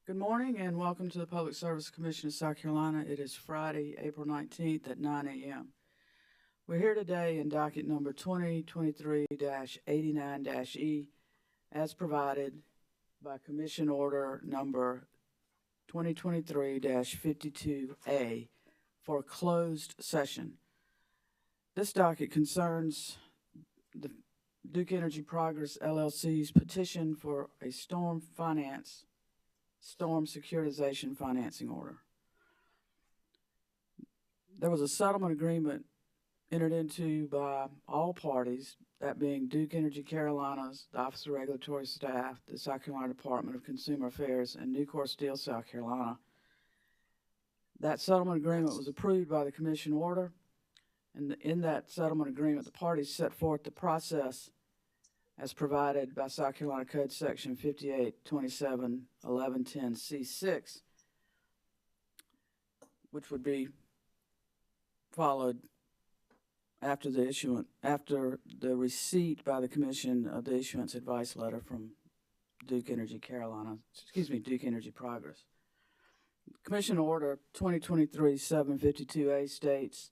Good morning and welcome to the Public Service Commission of South Carolina. It is Friday, April 19th at 9 a.m. We're here today in docket number 2023-89-E as provided by Commission Order number 2023-52A for a closed session. This docket concerns the Duke Energy Progress LLC's petition for a storm securitization financing order. There was a settlement agreement entered into by all parties, that being Duke Energy Carolinas, the Office of Regulatory Staff, the South Carolina Department of Consumer Affairs, and Nucor Steel, South Carolina. That settlement agreement was approved by the Commission order, and in that settlement agreement, the parties set forth the process as provided by South Carolina Code Section 5827-1110C6, which would be followed after the receipt by the Commission of the issuance advice letter from Duke Energy Progress. Commission Order 2023-752A states,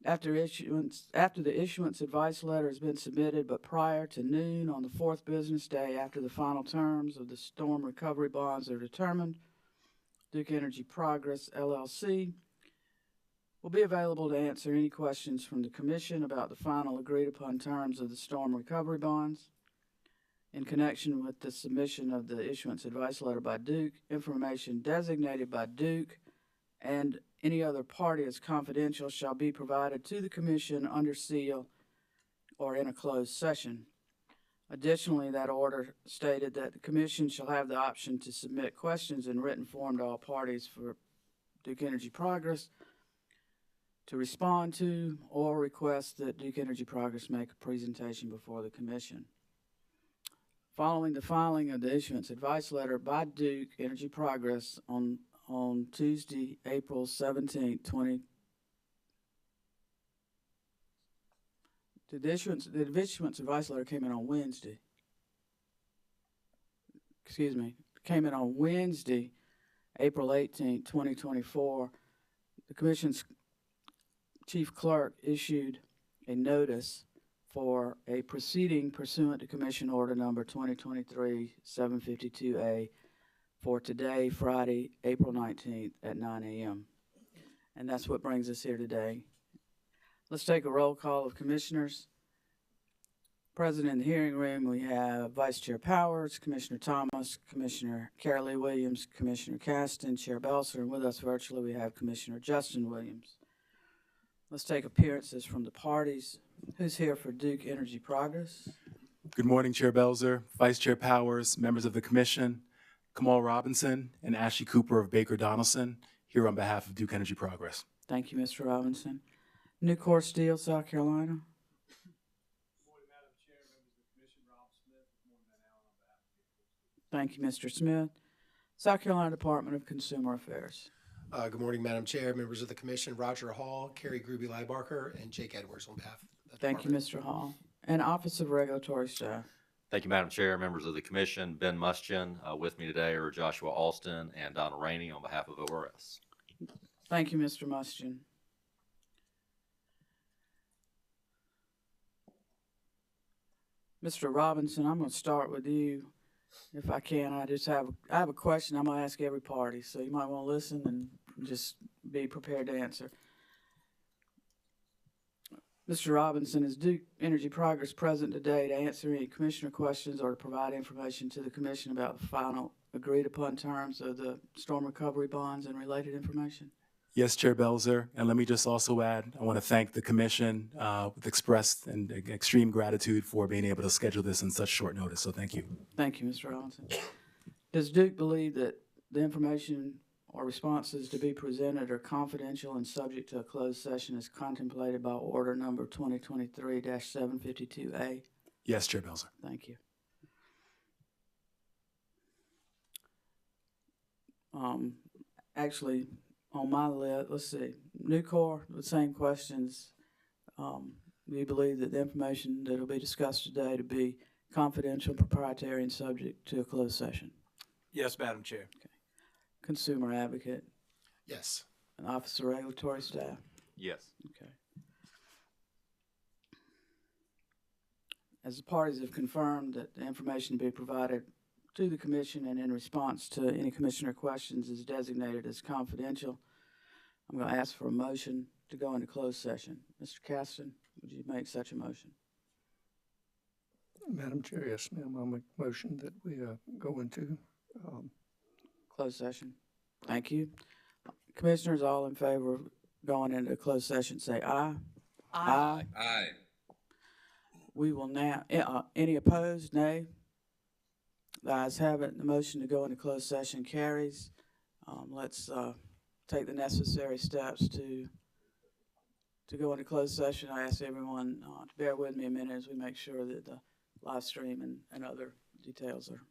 after the issuance advice letter has been submitted, but prior to noon on the fourth business day after the final terms of the storm recovery bonds are determined, Duke Energy Progress LLC will be available to answer any questions from the Commission about the final agreed upon terms of the storm recovery bonds. In connection with the submission of the issuance advice letter by Duke, information designated by Duke and any other party as confidential shall be provided to the Commission under seal or in a closed session. Additionally, that order stated that the Commission shall have the option to submit questions in written form to all parties for Duke Energy Progress to respond to or request that Duke Energy Progress make a presentation before the Commission. Following the filing of the issuance advice letter by Duke Energy Progress on Tuesday, April 17, the issuance advice letter came in on Wednesday. Came in on Wednesday, April 18, 2024. The Commission's Chief Clerk issued a notice for a proceeding pursuant to Commission Order number 2023-752A for today, Friday, April 19th at 9 a.m. And that's what brings us here today. Let's take a roll call of commissioners. Present in the hearing room, we have Vice Chair Powers, Commissioner Thomas, Commissioner Carolee Williams, Commissioner Caston, Chair Belser, and with us virtually we have Commissioner Justin Williams. Let's take appearances from the parties. Who's here for Duke Energy Progress? Good morning, Chair Belser, Vice Chair Powers, members of the Commission, Kamal Robinson and Ashley Cooper of Baker Donaldson, here on behalf of Duke Energy Progress. Thank you, Mr. Robinson. Nucor Steel, South Carolina. Good morning, Madam Chair, members of the Commission, Rob Smith. Good morning, Van Allen, on behalf of the Thank you, Mr. Smith. South Carolina Department of Consumer Affairs. Good morning, Madam Chair, members of the Commission, Roger Hall, Carrie Gruby-Leibarker, and Jake Edwards on behalf of the Thank you, Mr. Hall. And Office of Regulatory Staff. Thank you, Madam Chair, members of the Commission. Ben Muschin. With me today are Joshua Alston and Donna Rainey on behalf of ORS. Thank you, Mr. Muschin. Mr. Robinson, I'm going to start with you. If I can, I have a question I'm going to ask every party, so you might want to listen and just be prepared to answer. Mr. Robinson, is Duke Energy Progress present today to answer any Commissioner questions or to provide information to the Commission about the final agreed upon terms of the storm recovery bonds and related information? Yes, Chair Belser, and let me just also add, I want to thank the Commission with expressed and extreme gratitude for being able to schedule this in such short notice, so thank you. Thank you, Mr. Robinson. Does Duke believe that the information or responses to be presented are confidential and subject to a closed session as contemplated by Order number 2023-752A? Yes, Chair Belser. Thank you. Actually, on my list, let's see, Nucor, the same questions. Do you believe that the information that will be discussed today to be confidential, proprietary, and subject to a closed session? Yes, Madam Chair. Okay. consumer advocate, Yes. and Office of Regulatory Staff. Yes. Okay. As the parties have confirmed that the information to be provided to the commission and in response to any commissioner questions is designated as confidential, I'm going to ask for a motion to go into closed session. Mr. Caston, would you make such a motion? Madam Chair, yes, ma'am. I'll make a motion that we go into Closed session. Thank you. Commissioners, all in favor of going into closed session, say aye. Aye. Aye. We will now, any opposed, nay? The ayes have it. The motion to go into closed session carries. Let's take the necessary steps to go into closed session. I ask everyone to bear with me a minute as we make sure that the live stream and other details are